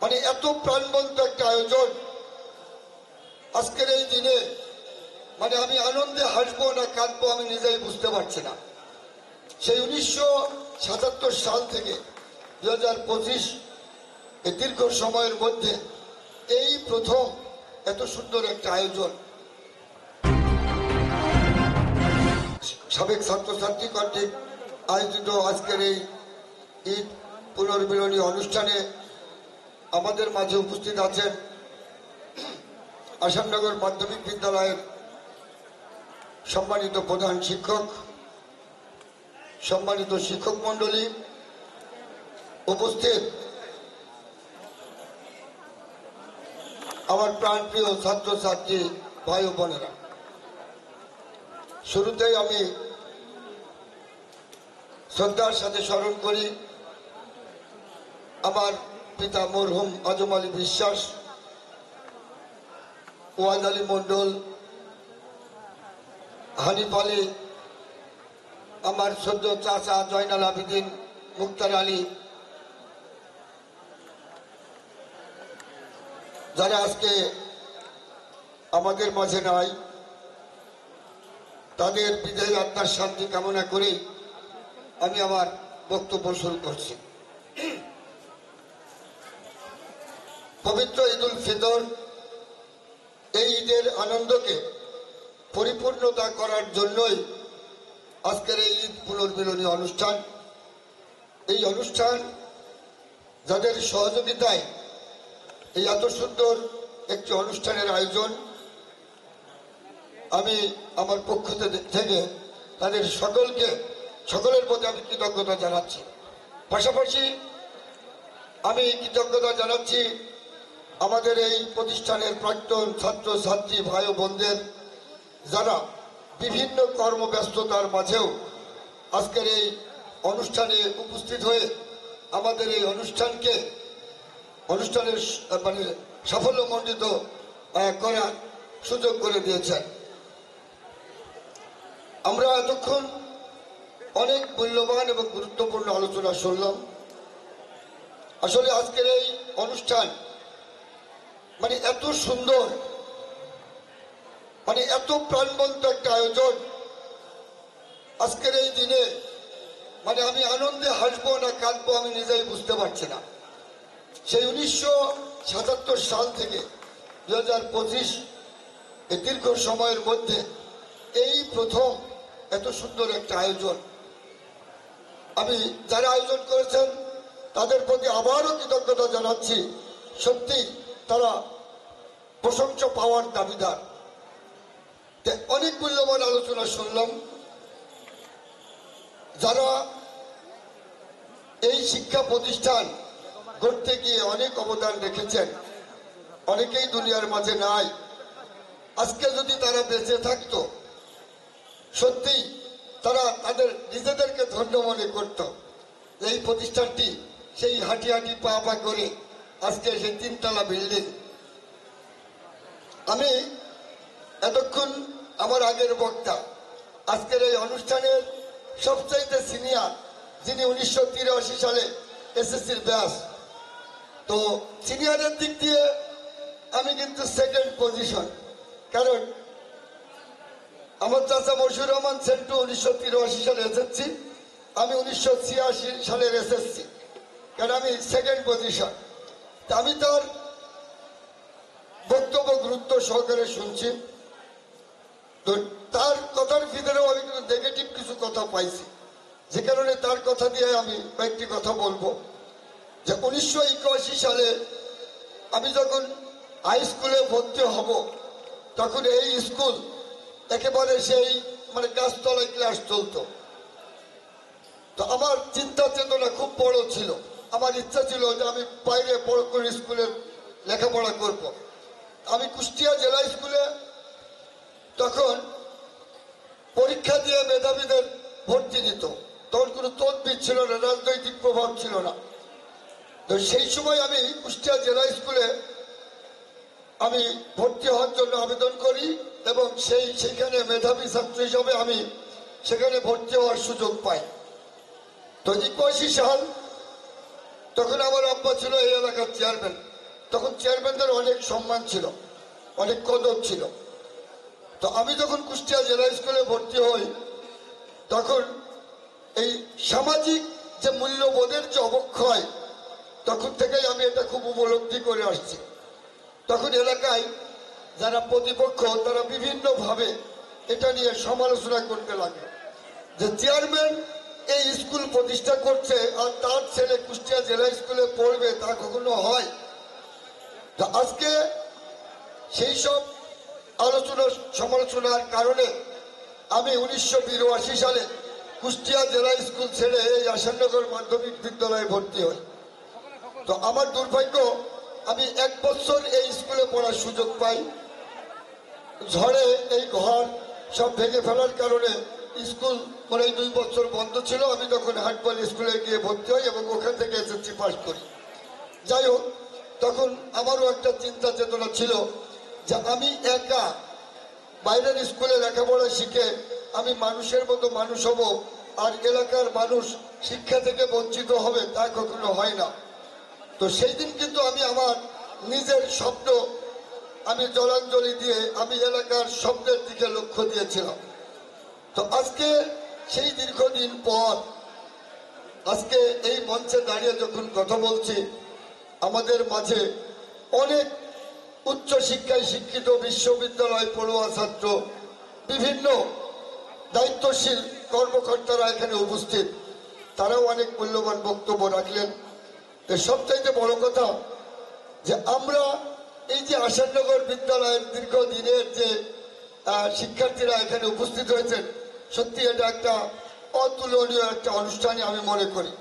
মানে এত প্রাণবন্ত একটা আয়োজন আজকের এই দিনে, মানে আমি আনন্দে হাসবো না কাঁদবো আমি নিজেই বুঝতে পারছি না। সেই 1977 সাল থেকে 2025 এই দীর্ঘ সময়ের মধ্যে এই প্রথম এত সুন্দর একটা আয়োজন। সাবেক ছাত্রছাত্রী কর্তৃক আয়োজিত আজকের এই ঈদ পুনর্মিলনী অনুষ্ঠানে আমাদের মাঝে উপস্থিত আছেন আসামনগর মাধ্যমিক বিদ্যালয়ের সম্মানিত প্রধান শিক্ষক, সম্মানিত শিক্ষক মন্ডলী, উপস্থিত আমার প্রাণপ্রিয় ছাত্রছাত্রী ভাই ও বোনেরা। শুরুতেই আমি শ্রদ্ধার সাথে স্মরণ করি আমার পিতা মরহুম আজম আলী বিশ্বাস, ওয়াজ আলী মন্ডল, হানিফ আলী, আমার সদ্য চাচা জয়নাল আবিদিন, মুক্তার আলী, যারা আজকে আমাদের মাঝে নাই, তাদের বিদায়ী আত্মার শান্তি কামনা করে আমি আমার বক্তব্য শুরু করছি। পবিত্র ঈদ উল ফিতর, এই ঈদের আনন্দকে পরিপূর্ণতা করার জন্যই আজকের এই ঈদ পুনর্মিলনী অনুষ্ঠান। এই অনুষ্ঠান যাদের সহযোগিতায় এই এত সুন্দর একটি অনুষ্ঠানের আয়োজন, আমি আমার পক্ষ থেকে তাদের সকলের প্রতি আমি কৃতজ্ঞতা জানাচ্ছি। পাশাপাশি আমি কৃতজ্ঞতা জানাচ্ছি আমাদের এই প্রতিষ্ঠানের প্রাক্তন ছাত্র ছাত্রী ভাই ও বোনদের, যারা বিভিন্ন কর্মব্যস্ততার মাঝেও আজকের এই অনুষ্ঠানে উপস্থিত হয়ে আমাদের এই অনুষ্ঠানের মানে সাফল্যমণ্ডিত করার সুযোগ করে দিয়েছেন। আমরা এতক্ষণ অনেক মূল্যবান এবং গুরুত্বপূর্ণ আলোচনা শুনলাম। আসলে আজকের এই অনুষ্ঠান মানে এত সুন্দর, মানে এত প্রাণবন্ত একটা আয়োজন আজকের এই দিনে, মানে আমি আনন্দে হাসবো না কাঁদবো আমি নিজেই বুঝতে পারছি না। সেই 1977 সাল থেকে 2025 এই দীর্ঘ সময়ের মধ্যে এই প্রথম এত সুন্দর একটা আয়োজন। আমি যারা আয়োজন করেছেন তাদের প্রতি আবারও কৃতজ্ঞতা জানাচ্ছি। সত্যি তারা প্রশংসা পাওয়ার দাবিদার। অনেক মূল্যবান আলোচনা শুনলাম। যারা এই শিক্ষা প্রতিষ্ঠান গড়তে গিয়ে অনেক অবদান রেখেছেন, অনেকেই দুনিয়ার মাঝে নাই। আজকে যদি তারা বেঁচে থাকতো, সত্যি তারা তাদের নিজেদেরকে ধন্য মনে করত। এই প্রতিষ্ঠানটি সেই হাঁটি হাঁটি পা পা করে আজকে সেই 3 তলা বিল্ডিং। আমি এতক্ষণ আমার আগের বক্তা আজকের এই অনুষ্ঠানের সবচাইতে সিনিয়র, যিনি 1983 সালে এসএসসির ব্যাচ। তো সিনিয়রের দিক দিয়ে আমি কিন্তু সেকেন্ড পজিশন, কারণ আমার চাচা মশিউর রহমান সেন্টু 1983 সালে এসএসসি, আমি 1986 সালের এসএসসি, কারণ আমি সেকেন্ড পজিশন। আমি তার বক্তব্য গুরুত্ব সহকারে শুনছি। তো তার কথার ভিতরেও আমি কিন্তু নেগেটিভ কিছু কথা পাইছি, যে কারণে তার কথা দিয়ে আমি কয়েকটি কথা বলবো। যে 1981 সালে আমি যখন হাই স্কুলে ভর্তি হব, তখন এই স্কুল একেবারে সেই মানে গাছতলায় ক্লাস চলতো। তো আমার চিন্তা চেতনা খুব বড় ছিল। আমার ইচ্ছা ছিল যে আমি বাইরে বড় করে স্কুলে লেখাপড়া করব। আমি কুষ্টিয়া জেলা স্কুলে তখন পরীক্ষা দিয়ে মেধাবীদের ভর্তি দিত। তখন কোনো তদবির ছিল না, রাজনৈতিক প্রভাব ছিল না। তো সেই সময় আমি কুষ্টিয়া জেলা স্কুলে আমি ভর্তি হওয়ার জন্য আবেদন করি এবং সেইখানে মেধাবী ছাত্র হিসাবে আমি সেখানে ভর্তি হওয়ার সুযোগ পাই। তো 81 সাল তখন আমার আব্বা ছিল এই এলাকার চেয়ারম্যান। তখন চেয়ারম্যানদের অনেক সম্মান ছিল, অনেক কদর ছিল। তো আমি যখন কুষ্টিয়া জেলা স্কুলে ভর্তি হই, তখন এই সামাজিক যে মূল্যবোধের যে অবক্ষয়, তখন থেকেই আমি এটা খুব উপলব্ধি করে আসছি। তখন এলাকায় যারা প্রতিপক্ষ তারা বিভিন্নভাবে এটা নিয়ে সমালোচনা করতে লাগে যে চেয়ারম্যান এই স্কুল প্রতিষ্ঠা করছে আর তার ছেলে কুষ্টিয়া জেলা স্কুলে পড়বে, তা কখনো হয়? তো আজকে সেই সব আলোচনা সমালোচনার কারণে আমি 1982 সালে কুষ্টিয়া জেলা স্কুল ছেড়ে এই আসাননগর মাধ্যমিক বিদ্যালয়ে ভর্তি হই। তো আমার দুর্ভাগ্য, আমি 1 বছর এই স্কুলে পড়ার সুযোগ পাই। ঝড়ে এই ঘর সব ভেঙে ফেলার কারণে স্কুল মানে 2 বছর বন্ধ ছিল। আমি তখন হাটপাল স্কুলে গিয়ে ভর্তি হই এবং ওখান থেকে এসএসসি পাস করি। যাই হোক, তখন আমারও একটা চিন্তা চেতনা ছিল যে আমি একা বাইরের স্কুলে লেখাপড়া শিখে আমি মানুষের মতো মানুষ হব আর এলাকার মানুষ শিক্ষা থেকে বঞ্চিত হবে, তা কখনো হয় না। তো সেই দিন কিন্তু আমি আমার নিজের স্বপ্ন আমি জলাঞ্জলি দিয়ে আমি এলাকার স্বপ্নের দিকে লক্ষ্য দিয়েছিলাম। তো আজকে সেই দীর্ঘদিন পর আজকে এই মঞ্চে দাঁড়িয়ে যখন কথা বলছি, আমাদের মাঝে অনেক উচ্চ শিক্ষায় শিক্ষিত বিশ্ববিদ্যালয় পড়ুয়া ছাত্র, বিভিন্ন দায়িত্বশীল কর্মকর্তারা এখানে উপস্থিত, তারাও অনেক মূল্যবান বক্তব্য রাখলেন। সবচাইতে বড় কথা যে আমরা এই যে আসাননগর বিদ্যালয়ের দীর্ঘদিনের যে শিক্ষার্থীরা এখানে উপস্থিত হয়েছেন, সত্যি এটা একটা অতুলনীয় একটা অনুষ্ঠানে আমি মনে করি।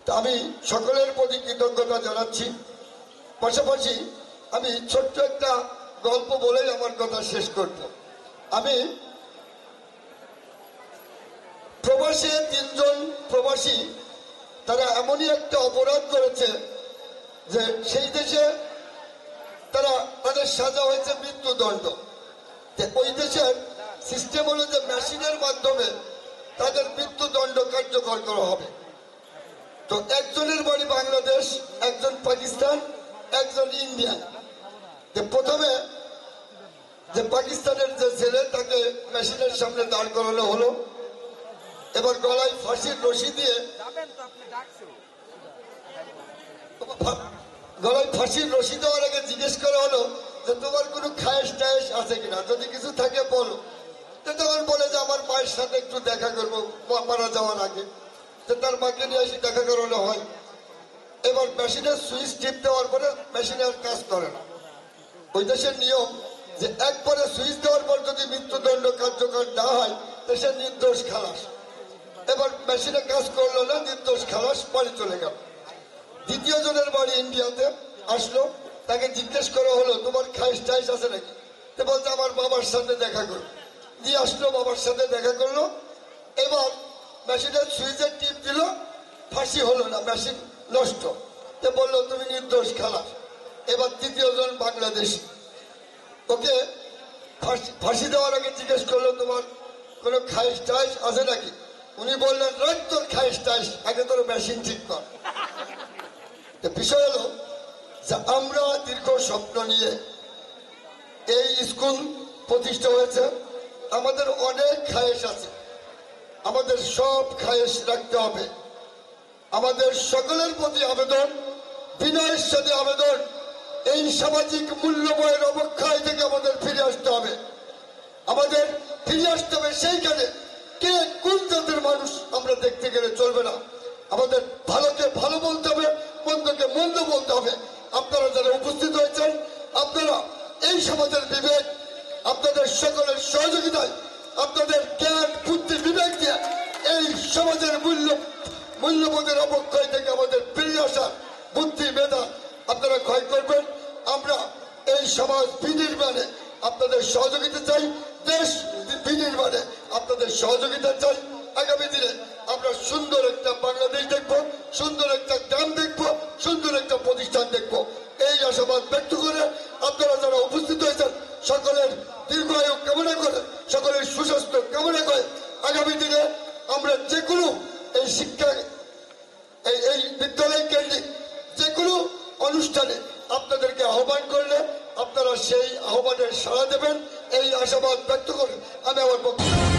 তা আমি সকলের প্রতি কৃতজ্ঞতা জানাচ্ছি। পাশাপাশি আমি ছোট্ট একটা গল্প বলেই আমার কথা শেষ করব। আমি প্রবাসী 3 জন প্রবাসী, তারা এমনই একটা অপরাধ করেছে যে সেই দেশে তাদের সাজা হয়েছে মৃত্যুদণ্ড। ওই দেশের সিস্টেম হলো যে মেশিনের মাধ্যমে তাদের মৃত্যুদণ্ড কার্যকর করা হবে। তো একজনের বাড়ি বাংলাদেশ, একজন পাকিস্তান, একজন ইন্ডিয়া। প্রথমে যে পাকিস্তানের যে ছেলে, তাকে মেশিনের সামনে দাঁড় করানো হলো। এবার গলায় ফাঁসির রশি দিয়ে দেওয়ার আগে জিজ্ঞেস করা হলো যে তোমার কোনো খায়েশ টায়েশ আছে কিনা, যদি কিছু থাকে বলো। তখন বলে যে আমার মায়ের সাথে একটু দেখা করবো মারা যাওয়ার আগে। তার মাকে নিয়ে এসে দেখা করানো হয়। এবার মেশিনের সুইচ টিপ দেওয়ার পরে মেশিনে আর কাজ করে না। ওই দেশের নিয়ম যে একবারে সুইচ দেওয়ার পর যদি মৃত্যুদণ্ড কার্যকর না হয় তো সে নির্দোষ খালাস। এবার মেশিনে কাজ করলো না, নির্দোষ খালাস, বাড়ি চলে গেল। দ্বিতীয় জনের বাড়ি ইন্ডিয়াতে আসলো, তাকে জিজ্ঞেস করা হলো তোমার খাইশ টাইশ আছে নাকি? তো বলছে আমার বাবার সাথে দেখা করো। দিয়ে আসলো, বাবার সাথে দেখা করলো। এবার মেশিনের সুইচের টিপ দিল, ফাঁসি হলো না, মেশিন নষ্ট। তো বললো তুমি নির্দোষ খালাস। এবার তৃতীয় জন বাংলাদেশি, ওকে ফাঁসি দেওয়ার আগে জিজ্ঞেস করলো তোমার কোনো খাইশ টাইশ আছে নাকি? উনি বললেন রাখ তোর খাইশ টাইশ, আগে তোর মেশিন ঠিক কর। বিষয় হলো যে আমরা দীর্ঘ স্বপ্ন নিয়ে এই স্কুল প্রতিষ্ঠা হয়েছে। আমাদের অনেক খায়েশ আছে, আমাদের সব খায়েশ রাখতে হবে। আমাদের সকলের প্রতি আবেদন, বিনয়ের সাথে আবেদন, এই সামাজিক মূল্যবোধের অবক্ষয় থেকে আমাদের ফিরে আসতে হবে। আমাদের ফিরে আসতে হবে সেইখানে কে কোন জাতের মানুষ আমরা দেখতে গেলে চলবে না। আমাদের ভালোকে ভালো বলতে হবে, মন্দকে মন্দ বলতে হবে। আপনারা যারা উপস্থিত হয়েছেন, আপনারা এই সমাজের বিবেক, আপনাদের সকলের সহযোগিতায়, আপনাদের জ্ঞান বুদ্ধি বিবেক দিয়ে এই সমাজের মূল্যবোধের অবক্ষয় থেকে আমাদের ফিরে আসার বুদ্ধি মেধা আপনারা ক্ষয় করবেন। আমরা এই সমাজ বিনির্মাণে আপনাদের সহযোগিতা চাই, দেশ বিনির্মাণে আপনাদের সহযোগিতা চাই। আগামী দিনে আমরা সুন্দর একটা বাংলাদেশ দেখবো, সুন্দর একটা গ্রাম দেখবো, সুন্দর একটা প্রতিষ্ঠান দেখবো। এই আশাবাদ ব্যক্ত করে আপনারা যারা উপস্থিত হয়েছেন সকলের দীর্ঘায়ু কামনা করে, সকলের সুস্বাস্থ্য কামনা করে আগামী দিনে আমরা যে কোনো এই শিক্ষা এই বিদ্যালয় কেন্দ্রিক অনুষ্ঠানে আপনাদেরকে আহ্বান করলে আপনারা সেই আহ্বানের সাড়া দেবেন, এই আশাবাদ ব্যক্ত করে আমি আমার বক্তব্য